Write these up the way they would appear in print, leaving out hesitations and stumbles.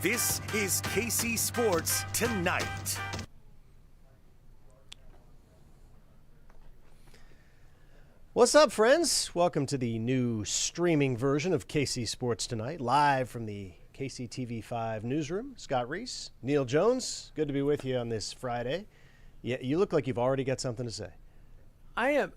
This is KC Sports Tonight. What's up, friends? Welcome to the new streaming version of KC Sports Tonight, live from the KCTV5 newsroom. Scott Reiss, Neal Jones, good to be with you on this Friday. Yeah, you look like you've already got something to say. I am.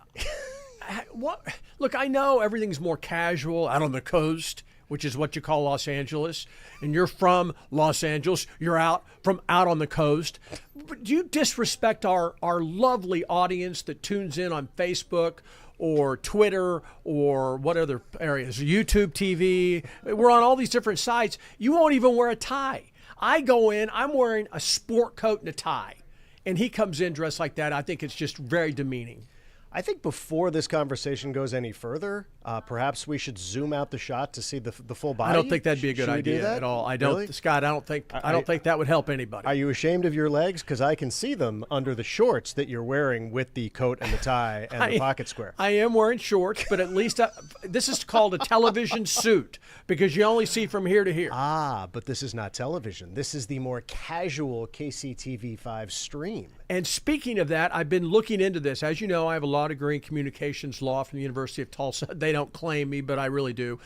What? Look, I know everything's more casual out on the coast, which is what you call Los Angeles, and you're from Los Angeles. You're out on the coast. But do you disrespect our lovely audience that tunes in on Facebook or Twitter or what other areas? YouTube TV. We're on all these different sites. You won't even wear a tie. I go in, I'm wearing a sport coat and a tie, and he comes in dressed like that. I think it's just very demeaning. I think before this conversation goes any further, perhaps we should zoom out the shot to see the full body. I don't think that'd be a good idea at all. I don't, really? Scott. I don't think that would help anybody. Are you ashamed of your legs? Because I can see them under the shorts that you're wearing with the coat and the tie and the pocket square. I am wearing shorts, but at least this is called a television suit because you only see from here to here. Ah, but this is not television. This is the more casual KCTV5 stream. And speaking of that, I've been looking into this. As you know, I have a law degree in communications law from the University of Tulsa. They don't claim me, but I really do.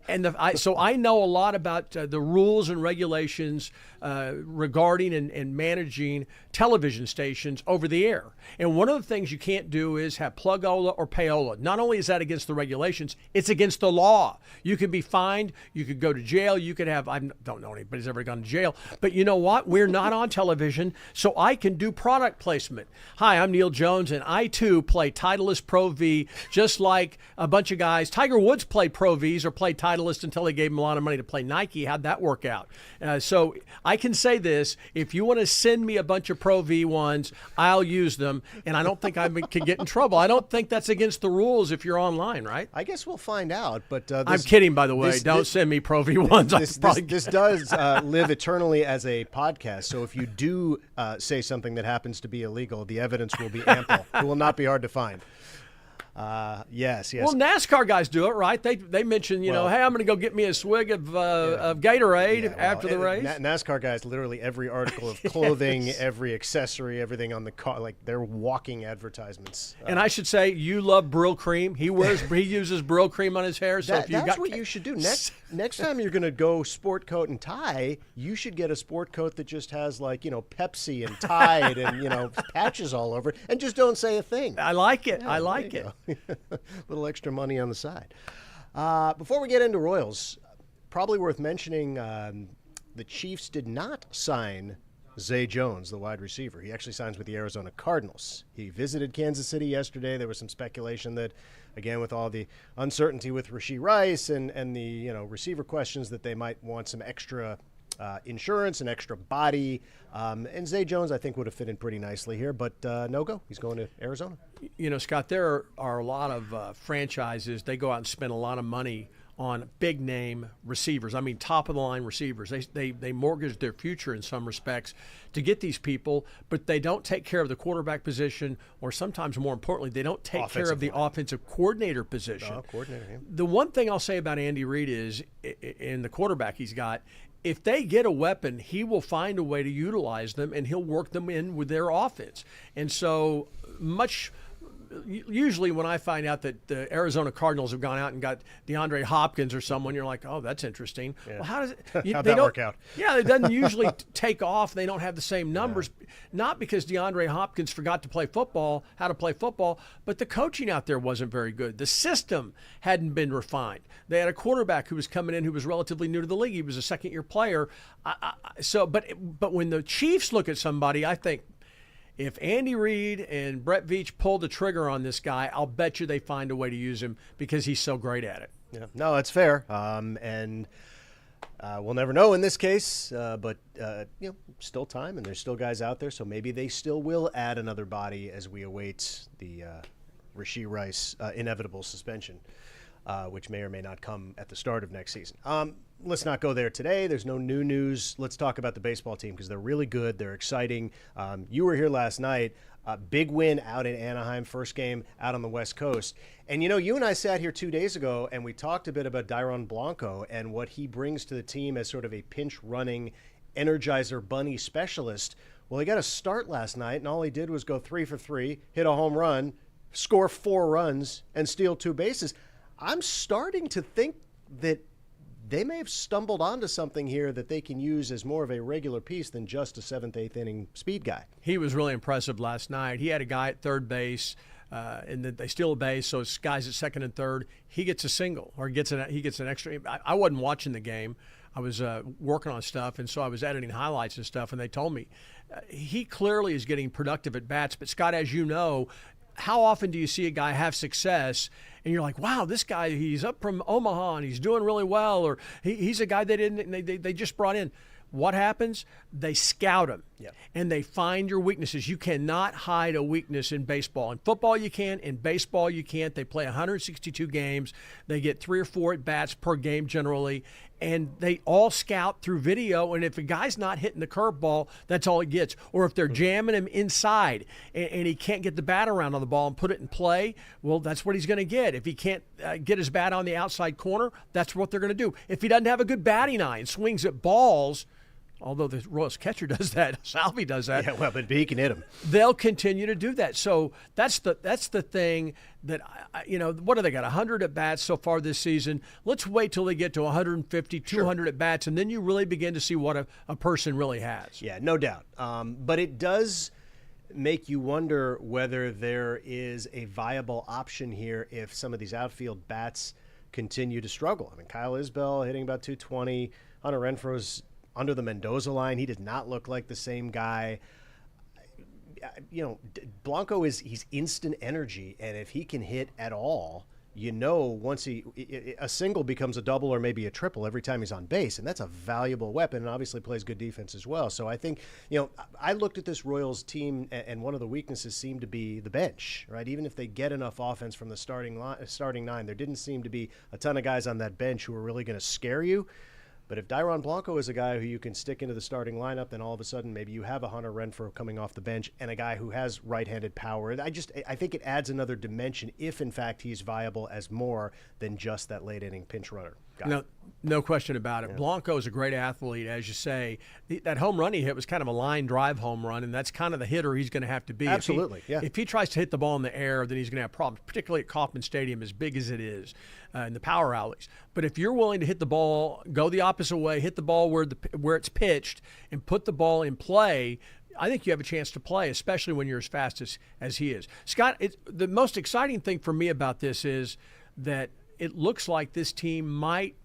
And so I know a lot about the rules and regulations regarding and managing television stations over the air. And one of the things you can't do is have plug-ola or payola. Not only is that against the regulations, it's against the law. You can be fined. You could go to jail. You could have, I don't know anybody's ever gone to jail. But you know what? We're not on television, so I can do product placement. Hi, I'm Neal Jones, and I, too, play Titleist Pro V, just like a bunch of guys. Tiger Woods played Pro Vs or played Titleist until they gave him a lot of money to play Nike. How'd that work out? So I can say this. If you want to send me a bunch of Pro V ones, I'll use them, and I don't think I can get in trouble. I don't think that's against the rules if you're online, right? I guess we'll find out. But I'm kidding, by the way. Don't send me Pro V ones. This does live eternally as a podcast, so if you do say something that happens to be illegal, the evidence will be ample. It will not be hard to find. Yes. Well, NASCAR guys do it, right? They mention, hey, I'm going to go get me a swig of Gatorade after the race. NASCAR guys, literally every article of clothing, every accessory, everything on the car, like they're walking advertisements. And I should say, you love Brill cream. He uses Brill cream on his hair. So that's what you should do next time you're going to go sport coat and tie. You should get a sport coat that just has Pepsi and Tide and patches all over it, and just don't say a thing. I like it. Yeah, I like it. Little extra money on the side. Before we get into Royals, probably worth mentioning the Chiefs did not sign Zay Jones, the wide receiver. He actually signs with the Arizona Cardinals. He visited Kansas City yesterday. There was some speculation that, again, with all the uncertainty with Reiss and the receiver questions, that they might want some extra insurance and extra body. And Zay Jones, I think, would have fit in pretty nicely here, but no go. He's going to Arizona. Scott, there are a lot of franchises. They go out and spend a lot of money on big name receivers. I mean, top of the line receivers. They mortgage their future in some respects to get these people, but they don't take care of the quarterback position, or sometimes more importantly, they don't take care of the offensive coordinator position. The one thing I'll say about Andy Reid is, in the quarterback he's got, if they get a weapon, he will find a way to utilize them, and he'll work them in with their offense. And so usually when I find out that the Arizona Cardinals have gone out and got DeAndre Hopkins or someone, you're like, oh, that's interesting. Yeah. Well, how does it? How'd that work out? Yeah, it doesn't usually take off. They don't have the same numbers, not because DeAndre Hopkins forgot to play football, how to play football, but the coaching out there wasn't very good. The system hadn't been refined. They had a quarterback who was coming in who was relatively new to the league. He was a second-year player. But when the Chiefs look at somebody, I think, if Andy Reid and Brett Veach pulled the trigger on this guy, I'll bet you they find a way to use him because he's so great at it. Yeah, no, that's fair. And we'll never know in this case, but still time, and there's still guys out there, so maybe they still will add another body as we await the Reiss inevitable suspension, which may or may not come at the start of next season. Let's not go there today. There's no new news. Let's talk about the baseball team because they're really good. They're exciting. You were here last night. Big win out in Anaheim, first game out on the West Coast. And, you and I sat here 2 days ago, and we talked a bit about Dairon Blanco and what he brings to the team as sort of a pinch-running Energizer Bunny specialist. Well, he got a start last night, and all he did was go 3 for 3, hit a home run, score 4 runs, and steal 2 bases. I'm starting to think that they may have stumbled onto something here that they can use as more of a regular piece than just a 7th, 8th inning speed guy. He was really impressive last night. He had a guy at third base, and then they steal a base, so his guys at second and third. He gets a single, or he gets an extra. I wasn't watching the game. I was working on stuff, and so I was editing highlights and stuff, and they told me he clearly is getting productive at bats. But, Scott, as you know, how often do you see a guy have success and you're like, wow, this guy, he's up from Omaha and he's doing really well, or he's a guy they just brought in. What happens? They scout him, and they find your weaknesses. You cannot hide a weakness in baseball. In football, you can. In baseball, you can't. They play 162 games. They get 3 or 4 at-bats per game generally, and they all scout through video, and if a guy's not hitting the curveball, that's all he gets. Or if they're jamming him inside and he can't get the bat around on the ball and put it in play, well, that's what he's going to get. If he can't get his bat on the outside corner, that's what they're going to do. If he doesn't have a good batting eye and swings at balls, although the Royals catcher does that, Salvi does that. Yeah, well, but he can hit him. They'll continue to do that. So that's the thing that, what do they got, 100 at-bats so far this season? Let's wait till they get to 150, 200 at-bats, and then you really begin to see what a person really has. Yeah, no doubt. But it does make you wonder whether there is a viable option here if some of these outfield bats continue to struggle. I mean, Kyle Isbell hitting about 220. Hunter Renfroe's under the Mendoza line. He did not look like the same guy. Blanco he's instant energy, and if he can hit at all, once a single becomes a double or maybe a triple every time he's on base, and that's a valuable weapon, and obviously plays good defense as well. So I think, I looked at this Royals team, and one of the weaknesses seemed to be the bench, right? Even if they get enough offense from the starting 9, there didn't seem to be a ton of guys on that bench who were really going to scare you. But if Dairon Blanco is a guy who you can stick into the starting lineup, then all of a sudden maybe you have a Hunter Renfroe coming off the bench and a guy who has right-handed power. I think it adds another dimension if, in fact, he's viable as more than just that late-inning pinch runner guy. No question about it. Yeah. Blanco is a great athlete, as you say. That home run he hit was kind of a line drive home run, and that's kind of the hitter he's going to have to be. Absolutely, If he tries to hit the ball in the air, then he's going to have problems, particularly at Kauffman Stadium, as big as it is, in the power alleys. But if you're willing to hit the ball, go the opposite way, hit the ball where it's pitched, and put the ball in play, I think you have a chance to play, especially when you're as fast as he is. Scott, the most exciting thing for me about this is that it looks like this team might,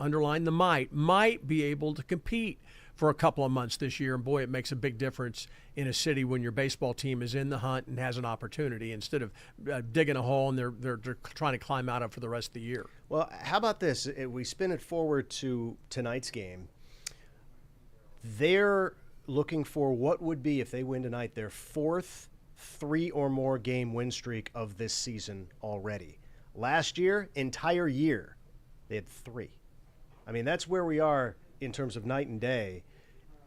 underline the might be able to compete for a couple of months this year. And boy, it makes a big difference in a city when your baseball team is in the hunt and has an opportunity instead of digging a hole and they're trying to climb out of for the rest of the year. Well, how about this? We spin it forward to tonight's game. They're looking for what would be, if they win tonight, their 4th 3 or more game win streak of this season already. Last year, entire year, they had 3. I mean, that's where we are in terms of night and day.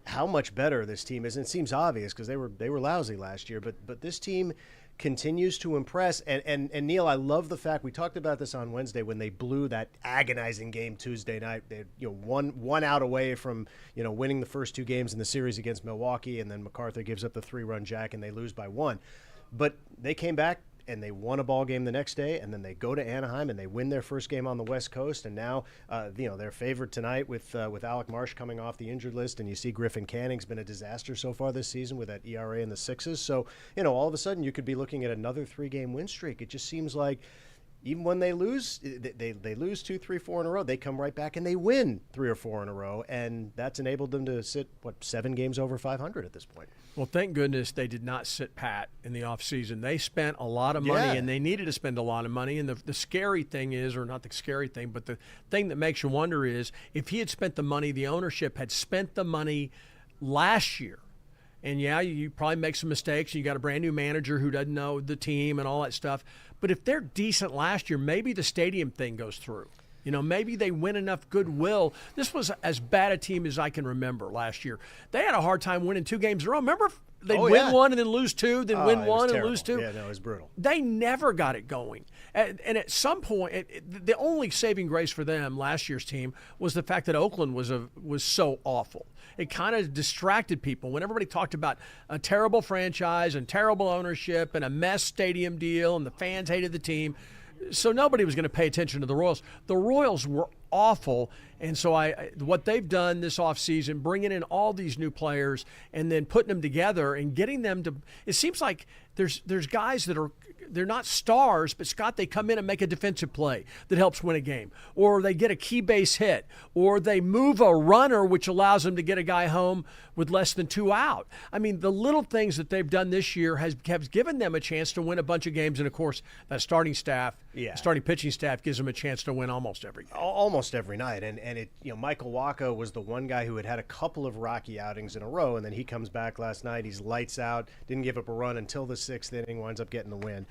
How much better this team is, and it seems obvious because they were lousy last year. But this team continues to impress. And Neal, I love the fact we talked about this on Wednesday when they blew that agonizing game Tuesday night. They one out away from winning the first 2 games in the series against Milwaukee, and then MacArthur gives up the 3-run jack and they lose by 1. But they came back and they won a ball game the next day, and then they go to Anaheim and they win their first game on the West Coast, and now they're favored tonight with Alec Marsh coming off the injured list, and you see Griffin Canning's been a disaster so far this season with that ERA in the 6s. So all of a sudden you could be looking at another 3-game win streak. It just seems like even when they lose, they lose 2, 3, 4 in a row, they come right back and they win 3 or 4 in a row, and that's enabled them to sit 7 games over 500 at this point. Well, thank goodness they did not sit pat in the offseason. They spent a lot of money, and they needed to spend a lot of money. And the scary thing is, or not the scary thing, but the thing that makes you wonder is if he had spent the money, the ownership had spent the money last year. And, you probably make some mistakes. You got a brand new manager who doesn't know the team and all that stuff. But if they're decent last year, maybe the stadium thing goes through. Maybe they win enough goodwill. This was as bad a team as I can remember last year. They had a hard time winning 2 games in a row. Remember They'd Oh, win yeah. one and then lose two, then win It was one and terrible. lose two. Yeah, no, it was brutal. They never got it going. And at some point, the only saving grace for them, last year's team, was the fact that Oakland was so awful. It kind of distracted people. When everybody talked about a terrible franchise and terrible ownership and a mess stadium deal and the fans hated the team, so nobody was going to pay attention to the Royals. The Royals were awful, and so what they've done this offseason, bringing in all these new players and then putting them together and getting them to – it seems like there's guys that are – they're not stars, but Scott, they come in and make a defensive play that helps win a game, or they get a key base hit, or they move a runner, which allows them to get a guy home with less than 2 out. I mean, the little things that they've done this year have given them a chance to win a bunch of games, and of course, that starting pitching staff gives them a chance to win almost every game. Almost every night, and it Michael Wacha was the one guy who had a couple of rocky outings in a row, and then he comes back last night. He's lights out, didn't give up a run until the 6th inning, winds up getting the win.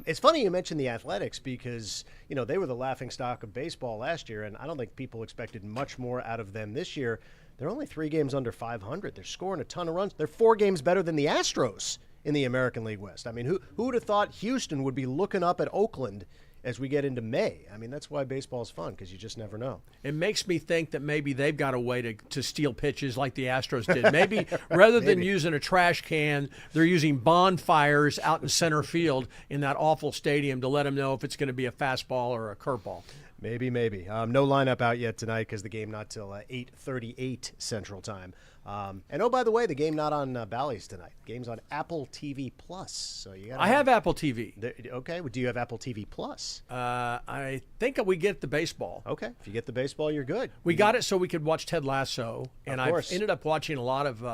It's funny you mentioned the Athletics because they were the laughingstock of baseball last year, and I don't think people expected much more out of them this year. They're only 3 games under 500. They're scoring a ton of runs. They're 4 games better than the Astros in the American League West. I mean, who would have thought Houston would be looking up at Oakland as we get into May? I mean, that's why baseball's fun, because you just never know. It makes me think that maybe they've got a way to steal pitches like the Astros did. Maybe rather than using a trash can, they're using bonfires out in center field in that awful stadium to let them know if it's going to be a fastball or a curveball. Maybe. No lineup out yet tonight because the game not till 8:38 Central Time. And oh, by the way, the game not on Bally's tonight. The game's on Apple TV Plus. So you got. I have Apple TV. Okay. Well, do you have Apple TV Plus? I think we get the baseball. Okay. If you get the baseball, you're good. We got it so we could watch Ted Lasso, and I ended up watching a lot of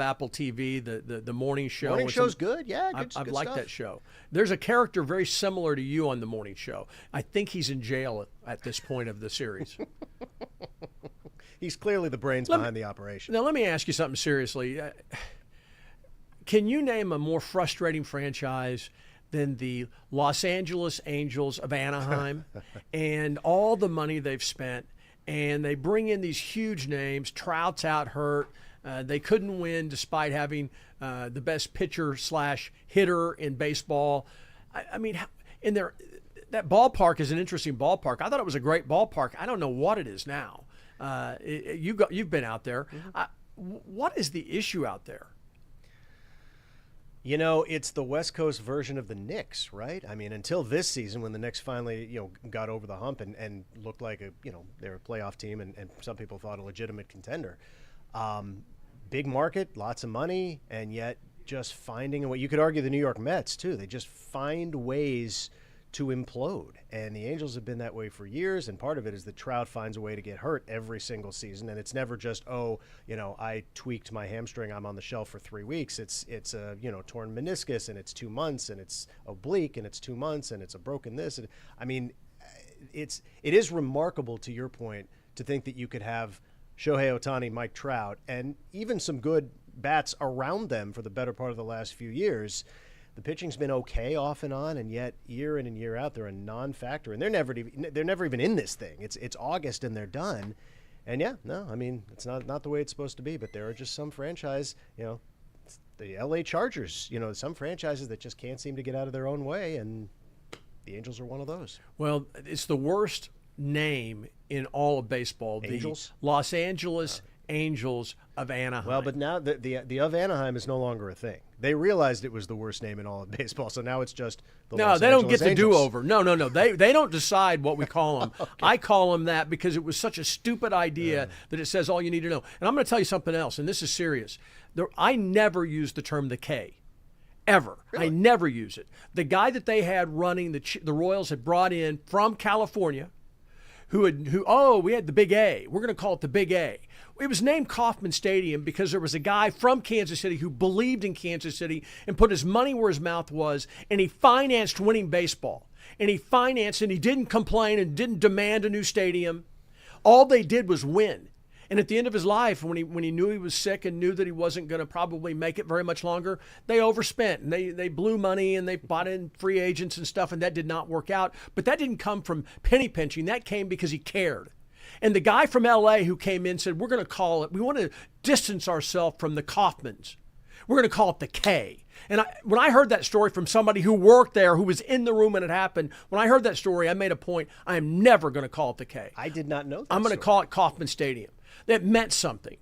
Apple TV, the morning show. Morning show's good. Yeah, I've good liked stuff. that show. There's a character very similar to you on the morning show. I think he's in jail at this point of the series. He's clearly the brains behind the operation. Now, let me ask you something seriously. Can you name a more frustrating franchise than the Los Angeles Angels of Anaheim and all the money they've spent? And they bring in these huge names. Trout's out hurt. They couldn't win despite having the best pitcher/hitter in baseball. I mean, that ballpark is an interesting ballpark. I thought it was a great ballpark. I don't know what it is now. You've been out there. What is the issue out there? It's the West Coast version of the Knicks, right? I mean, until this season when the Knicks finally, got over the hump and looked like they were a playoff team and some people thought a legitimate contender. Big market, lots of money, and yet just finding a way. You could argue the New York Mets, too. They just find ways to implode. And the Angels have been that way for years, and part of it is that Trout finds a way to get hurt every single season, and it's never just, I tweaked my hamstring, I'm on the shelf for 3 weeks. It's a, torn meniscus, and it's 2 months, and it's oblique, and it's 2 months, and it's a broken this. I mean, it is remarkable, to your point, to think that you could have Shohei Ohtani, Mike Trout, and even some good bats around them for the better part of the last few years. The pitching's been okay off and on, and yet year in and year out, they're a non-factor, and they're never even in this thing. It's August and they're done, and it's not the way it's supposed to be. But there are just some franchise, the L.A. Chargers, some franchises that just can't seem to get out of their own way, and the Angels are one of those. Well, it's the worst name in all of baseball. Angels? The Los Angeles Angels of Anaheim. Well, but now the of Anaheim is no longer a thing. They realized it was the worst name in all of baseball, so now it's just the Los they don't Angeles get the Angels. do-over. No. They don't decide what we call them. Okay. I call them that because it was such a stupid idea that it says all you need to know. And I'm going to tell you something else, and this is serious. I never use the term the K. Ever. Really? I never use it. The guy that they had running, the Royals had brought in from California, we had the Big A. We're going to call it the Big A. It was named Kauffman Stadium because there was a guy from Kansas City who believed in Kansas City and put his money where his mouth was, and he financed winning baseball. And he didn't complain and didn't demand a new stadium. All they did was win. And at the end of his life, when he knew he was sick and knew that he wasn't going to probably make it very much longer, they overspent and they blew money and they bought in free agents and stuff, and that did not work out. But that didn't come from penny pinching. That came because he cared. And the guy from L.A. who came in said, we want to distance ourselves from the Kauffmans. We're going to call it the K. And when I heard that story from somebody who worked there, who was in the room when it happened, when I heard that story, I made a point. I am never going to call it the K. I did not know that. I'm going to call it Kauffman Stadium. That meant something.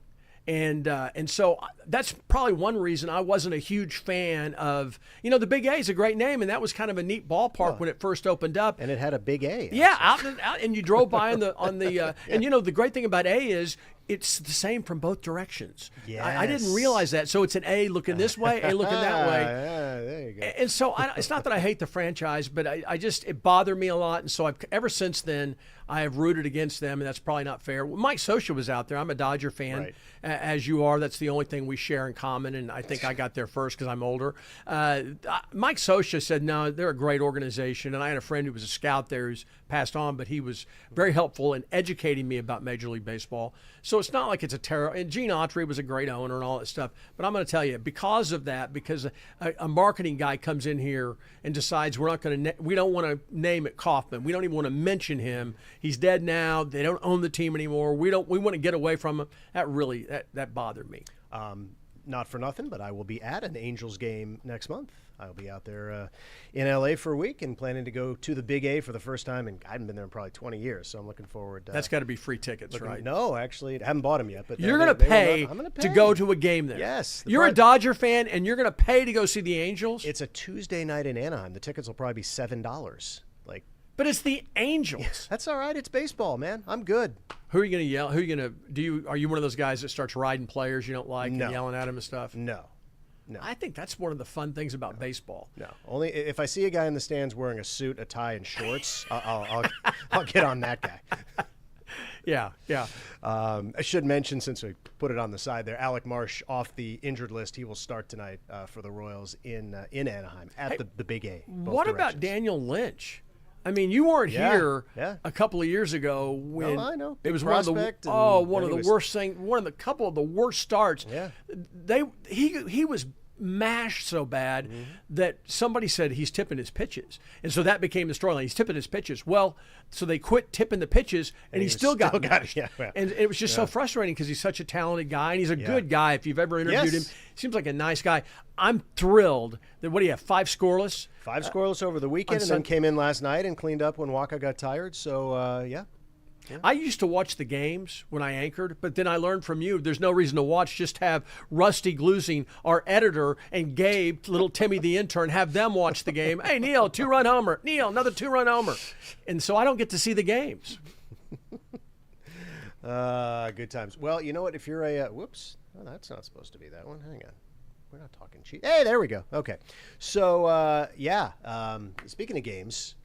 And so that's probably one reason I wasn't a huge fan of, the Big A is a great name, and that was kind of a neat ballpark when it first opened up. And it had a big A. Yeah, out, and you drove by and the great thing about A is it's the same from both directions. Yes. I didn't realize that. So it's an A looking this way, A looking that way. Yeah, there you go. And so it's not that I hate the franchise, but it bothered me a lot. And so ever since then, I have rooted against them, and that's probably not fair. Mike Scioscia was out there. I'm a Dodger fan, right, as you are. That's the only thing we share in common, and I think I got there first because I'm older. Mike Scioscia said, no, they're a great organization, and I had a friend who was a scout there who's passed on, but he was very helpful in educating me about Major League Baseball. So it's not like it's a terrible – and Gene Autry was a great owner and all that stuff. But I'm going to tell you, because of that, because a marketing guy comes in here and decides we don't want to name it Kauffman. We don't even want to mention him. He's dead now. They don't own the team anymore. We want to get away from him. That bothered me. Not for nothing, but I will be at an Angels game next month. I'll be out there in L.A. for a week and planning to go to the Big A for the first time. And I haven't been there in probably 20 years, so I'm looking forward. That's got to be free tickets, right? No, actually, I haven't bought them yet. But you're going to pay to go to a game there. Yes. You're a Dodger fan, and you're going to pay to go see the Angels? It's a Tuesday night in Anaheim. The tickets will probably be $7. But it's the Angels. That's all right. It's baseball, man. I'm good. Who are you going to yell? Who are you going to? Are you one of those guys that starts riding players you don't like and yelling at them and stuff? No. I think that's one of the fun things about baseball. No. Only if I see a guy in the stands wearing a suit, a tie, and shorts, I'll get on that guy. Yeah. I should mention, since we put it on the side there, Alec Marsh off the injured list. He will start tonight for the Royals in Anaheim at the Big A. What about Daniel Lynch? I mean, you weren't here a couple of years ago when I know. It was one of the worst things, couple of the worst starts. Yeah. He was mashed so bad that somebody said he's tipping his pitches. And so that became the storyline. He's tipping his pitches. Well, so they quit tipping the pitches, and he still got it. Yeah. And it was just so frustrating because he's such a talented guy, and he's a good guy. If you've ever interviewed him, seems like a nice guy. I'm thrilled that, what do you have, 5 scoreless? 5 scoreless over the weekend, and then came in last night and cleaned up when Waka got tired. So, yeah. I used to watch the games when I anchored, but then I learned from you there's no reason to watch. Just have Rusty Glusing, our editor, and Gabe, little Timmy the intern, have them watch the game. Hey, Neal, 2-run homer. Neal, another 2-run homer. And so I don't get to see the games. Good times. Well, you know what? If you're a whoops, that's not supposed to be that one. Hang on. We're not talking cheap. Hey, there we go. Okay. So, speaking of games,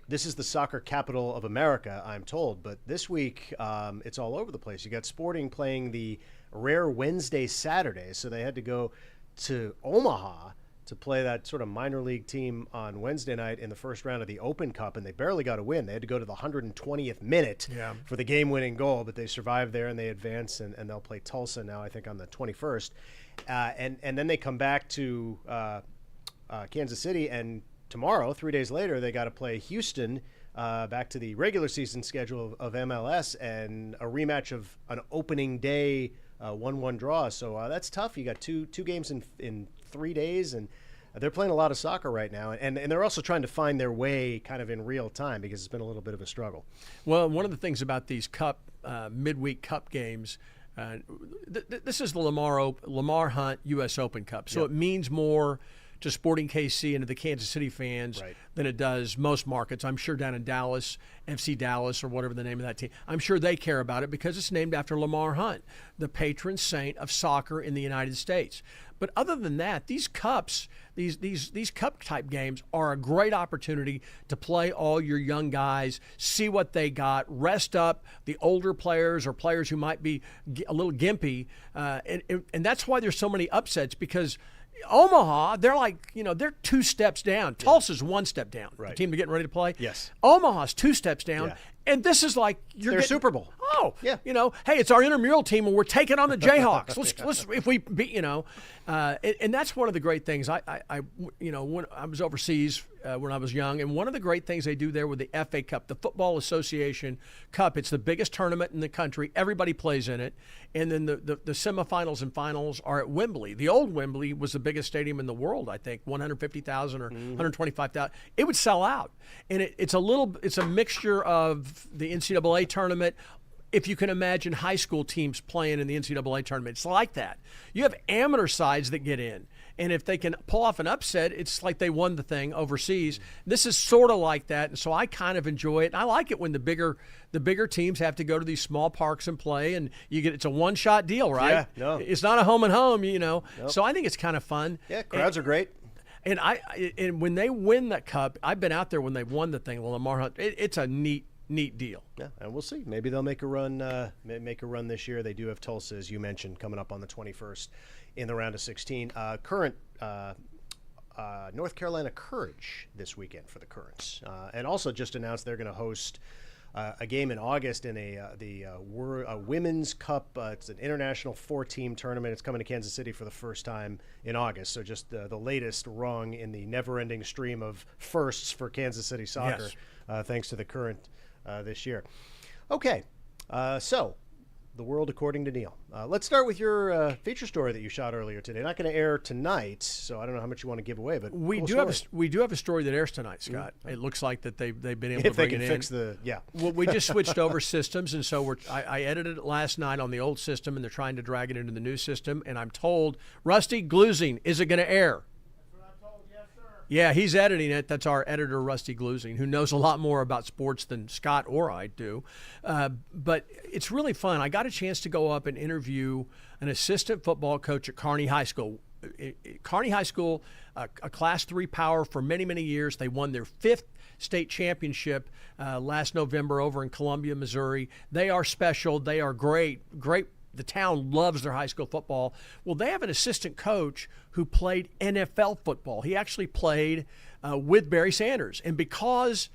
this is the soccer capital of America, I'm told. But this week, it's all over the place. You got Sporting playing the rare Wednesday Saturday, so they had to go to Omaha to play that sort of minor league team on Wednesday night in the first round of the Open Cup, and they barely got a win. They had to go to the 120th minute for the game-winning goal, but they survived there and they advance, and they'll play Tulsa now, I think, on the 21st. And then they come back to Kansas City, and tomorrow, 3 days later, they got to play Houston, back to the regular season schedule of MLS, and a rematch of an opening day 1-1 draw. So that's tough. You got two games in 3 days, and they're playing a lot of soccer right now. And they're also trying to find their way kind of in real time because it's been a little bit of a struggle. Well, one of the things about these midweek Cup games, this is the Lamar Hunt U.S. Open Cup. So it means more to Sporting KC and to the Kansas City fans than it does most markets. I'm sure down in Dallas, FC Dallas, or whatever the name of that team, I'm sure they care about it because it's named after Lamar Hunt, the patron saint of soccer in the United States. But other than that, these cups, these cup type games are a great opportunity to play all your young guys, see what they got, rest up the older players or players who might be a little gimpy, and that's why there's so many upsets, because Omaha, they're 2 steps down. Tulsa's 1 step down. Right. The team they're getting ready to play. Yes. Omaha's 2 steps down. Yeah. And this is like their Super Bowl. Oh, Yeah. Hey, it's our intramural team, and we're taking on the Jayhawks. Let's if we beat, and that's one of the great things. I when I was overseas when I was young, and one of the great things they do there with the FA Cup, the Football Association Cup. It's the biggest tournament in the country. Everybody plays in it, and then the semifinals and finals are at Wembley. The old Wembley was the biggest stadium in the world. I think 150,000 or 125,000. It would sell out, and it's a mixture of the NCAA tournament. If you can imagine high school teams playing in the NCAA tournament, it's like that. You have amateur sides that get in, and if they can pull off an upset, it's like they won the thing overseas. This is sort of like that, and so I kind of enjoy it. And I like it when the bigger teams have to go to these small parks and play, and it's a one-shot deal, right? Yeah, no. It's not a home and home, Nope. So I think it's kind of fun. Yeah, crowds are great. And and when they win that cup, I've been out there when they won the thing, the Lamar Hunt. It's a neat deal. Yeah, and we'll see. Maybe they'll make a run. Make a run this year. They do have Tulsa, as you mentioned, coming up on the 21st in the round of 16. Current North Carolina Courage this weekend for the Currents, and also just announced they're going to host a game in August in the Women's Cup. It's an international 4-team tournament. It's coming to Kansas City for the first time in August. So just the latest rung in the never-ending stream of firsts for Kansas City soccer, thanks to the Current this year. Okay, so the world according to Neal. Let's start with your feature story that you shot earlier today. Not going to air tonight, so I don't know how much you want to give away, but we do have a story that airs tonight, Scott. Mm-hmm. It looks like that they've been able to bring it in. If they can fix Well, we just switched over systems, and so I edited it last night on the old system, and they're trying to drag it into the new system. And I'm told, Rusty Gluzing, is it going to air? Yeah, he's editing it. That's our editor, Rusty Gluzing, who knows a lot more about sports than Scott or I do. But it's really fun. I got a chance to go up and interview an assistant football coach at Kearney High School. Kearney High School, a Class 3 power for many, many years. They won their 5th state championship last November over in Columbia, Missouri. They are special. They are great. The town loves their high school football. Well, they have an assistant coach who played NFL football. He actually played with Barry Sanders. And because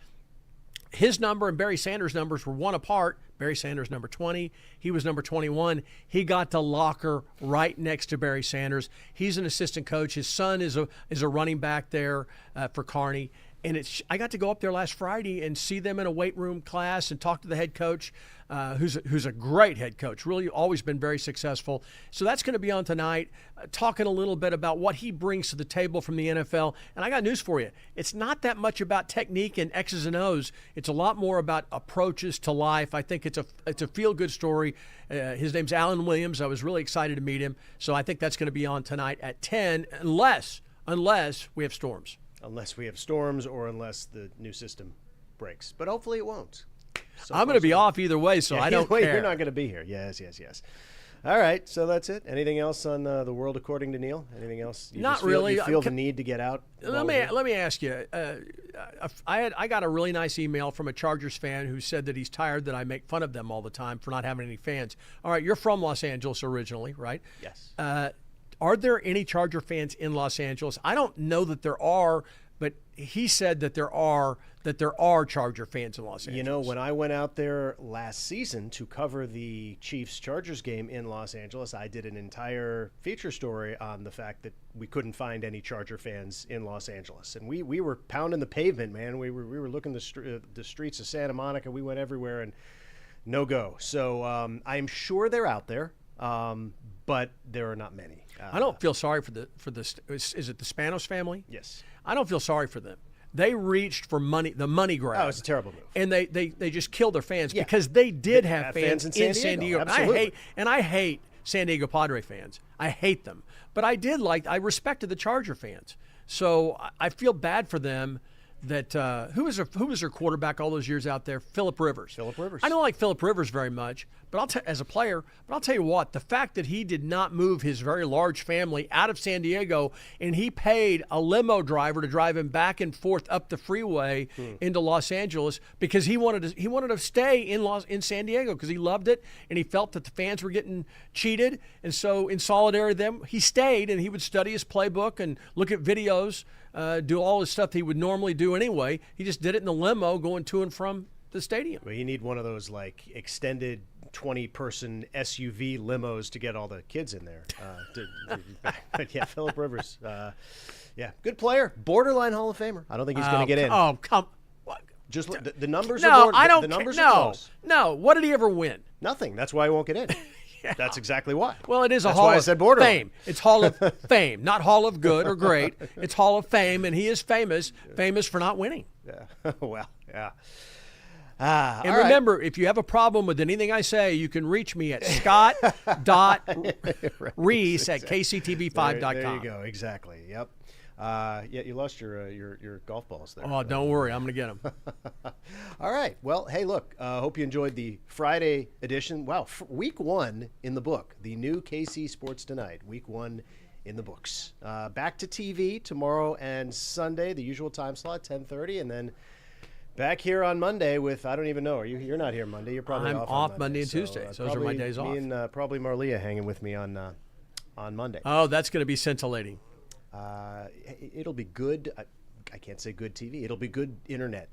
his number and Barry Sanders' numbers were one apart, Barry Sanders number 20, he was number 21, he got the locker right next to Barry Sanders. He's an assistant coach. His son is a running back there for Kearney. And I got to go up there last Friday and see them in a weight room class and talk to the head coach, who's a great head coach, really always been very successful. So that's going to be on tonight, talking a little bit about what he brings to the table from the NFL. And I got news for you. It's not that much about technique and X's and O's. It's a lot more about approaches to life. I think it's a feel-good story. His name's Alan Williams. I was really excited to meet him. So I think that's going to be on tonight at 10, unless we have storms. Unless we have storms or unless the new system breaks. But hopefully it won't. I'm going to be off either way, so I don't care. You're not going to be here. Yes. All right, so that's it. Anything else on the world according to Neal? Anything else? Not really. You feel the need to get out? Let me ask you. I got a really nice email from a Chargers fan who said that he's tired that I make fun of them all the time for not having any fans. All right, you're from Los Angeles originally, right? Yes. Are there any Charger fans in Los Angeles? I don't know that there are, but he said that there are Charger fans in Los Angeles. You know, when I went out there last season to cover the Chiefs-Chargers game in Los Angeles, I did an entire feature story on the fact that we couldn't find any Charger fans in Los Angeles. And we were pounding the pavement, man. We were looking the streets of Santa Monica. We went everywhere and no go. So I'm sure they're out there, but there are not many. I don't feel sorry for the is it the Spanos family? Yes. I don't feel sorry for them. They reached for the money grab. Oh, it's a terrible move. And they just killed their fans because they did have fans in San Diego. Absolutely. I hate San Diego Padre fans. I hate them. But I respected the Charger fans. So I feel bad for them. That who was their quarterback all those years out there? Phillip Rivers. I don't like Phillip Rivers very much, but as a player. But I'll tell you what: the fact that he did not move his very large family out of San Diego, and he paid a limo driver to drive him back and forth up the freeway into Los Angeles because he wanted to stay in San Diego because he loved it and he felt that the fans were getting cheated, and so in solidarity with them, he stayed and he would study his playbook and look at videos. Do all the stuff he would normally do anyway. He just did it in the limo going to and from the stadium. Well, you need one of those like extended 20-person SUV limos to get all the kids in there. But yeah, Phillip Rivers. Yeah, good player. Borderline Hall of Famer. I don't think he's going to get in. Oh, come. What? Just the numbers No, are I don't. the numbers no, are close. no. What did he ever win? Nothing. That's why he won't get in. Yeah. That's exactly why. Well, it is a That's Hall why I of said borderline. Fame. It's Hall of Fame, not Hall of Good or Great. It's Hall of Fame, and he is famous for not winning. Yeah. Well, yeah. And all right. remember, if you have a problem with anything I say, you can reach me at scott.reese@kctv5.com. There you go. Exactly. Yep. Yeah, you lost your golf balls there. Oh, don't worry. I'm going to get them. All right. Well, hey, look, hope you enjoyed the Friday edition. Wow, week 1 in the book. The new KC Sports Tonight, week 1 in the books. Back to TV tomorrow and Sunday, the usual time slot, 10:30, and then back here on Monday with, I don't even know, you're not here Monday. You're probably I'm off off on Monday and Tuesday. So those are my days off. Me and probably Marlia hanging with me on Monday. Oh, that's going to be scintillating. It'll be good. I can't say good TV. It'll be good internet.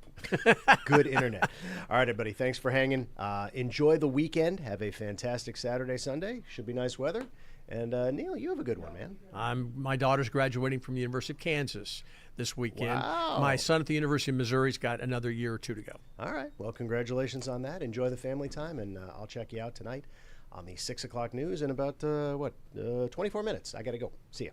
Good internet. All right, everybody. Thanks for hanging. Enjoy the weekend. Have a fantastic Saturday, Sunday. Should be nice weather. And Neal, you have a good one, man. My daughter's graduating from the University of Kansas this weekend. Wow. My son at the University of Missouri's got another year or 2 to go. All right. Well, congratulations on that. Enjoy the family time, and I'll check you out tonight on the 6 o'clock news in about 24 minutes. I got to go. See ya.